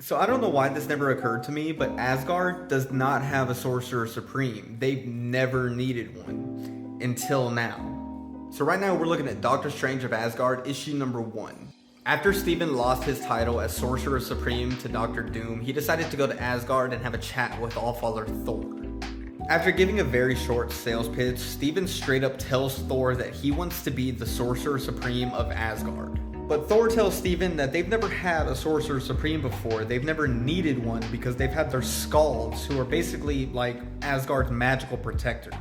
So I don't know why this never occurred to me, but Asgard does not have a Sorcerer Supreme. They've never needed one until now. So right now we're looking at Doctor Strange of Asgard, issue number 1. After Stephen lost his title as Sorcerer Supreme to Doctor Doom, he decided to go to Asgard and have a chat with Allfather Thor. After giving a very short sales pitch, Stephen straight up tells Thor that he wants to be the Sorcerer Supreme of Asgard. But Thor tells Stephen that they've never had a Sorcerer Supreme before. They've never needed one because they've had their Skalds, who are basically like Asgard's magical protectors.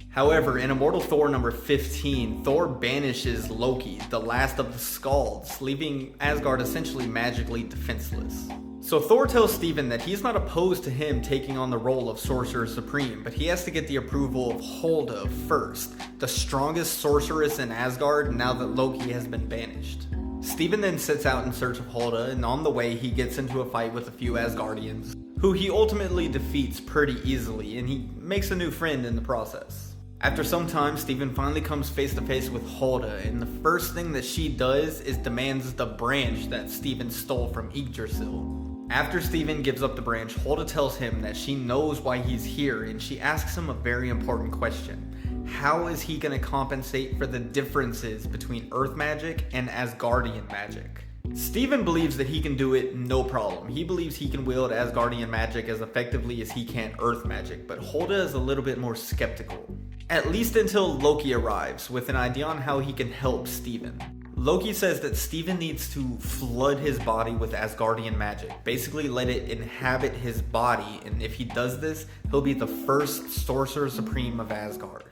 However, in Immortal Thor number 15, Thor banishes Loki, the last of the Skalds, leaving Asgard essentially magically defenseless. So Thor tells Stephen that he's not opposed to him taking on the role of Sorcerer Supreme, but he has to get the approval of Hulda first, the strongest sorceress in Asgard now that Loki has been banished. Stephen then sets out in search of Hulda, and on the way he gets into a fight with a few Asgardians, who he ultimately defeats pretty easily, and he makes a new friend in the process. After some time, Stephen finally comes face to face with Hulda, and the first thing that she does is demands the branch that Stephen stole from Yggdrasil. After Stephen gives up the branch, Hulda tells him that she knows why he's here, and she asks him a very important question. How is he going to compensate for the differences between Earth magic and Asgardian magic? Stephen believes that he can do it no problem. He believes he can wield Asgardian magic as effectively as he can Earth magic, but Hulda is a little bit more skeptical. At least until Loki arrives with an idea on how he can help Stephen. Loki says that Stephen needs to flood his body with Asgardian magic, basically let it inhabit his body, and if he does this, he'll be the first Sorcerer Supreme of Asgard.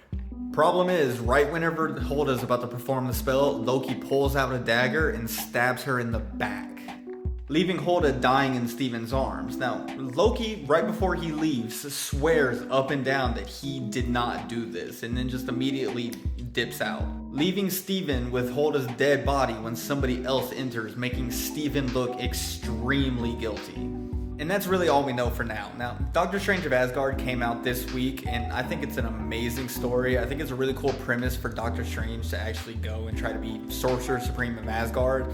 Problem is, right whenever Hulda is about to perform the spell, Loki pulls out a dagger and stabs her in the back, leaving Hulda dying in Stephen's arms. Now, Loki, right before he leaves, swears up and down that he did not do this, and then just immediately dips out, leaving Stephen with Hulda's dead body when somebody else enters, making Stephen look extremely guilty. And that's really all we know for now. Now, Doctor Strange of Asgard came out this week, and I think it's an amazing story. I think it's a really cool premise for Doctor Strange to actually go and try to be Sorcerer Supreme of Asgard.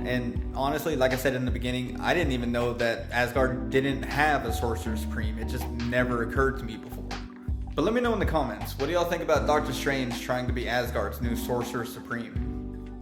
And honestly, like I said in the beginning, I didn't even know that Asgard didn't have a Sorcerer Supreme. It just never occurred to me before. But let me know in the comments, what do y'all think about Doctor Strange trying to be Asgard's new Sorcerer Supreme?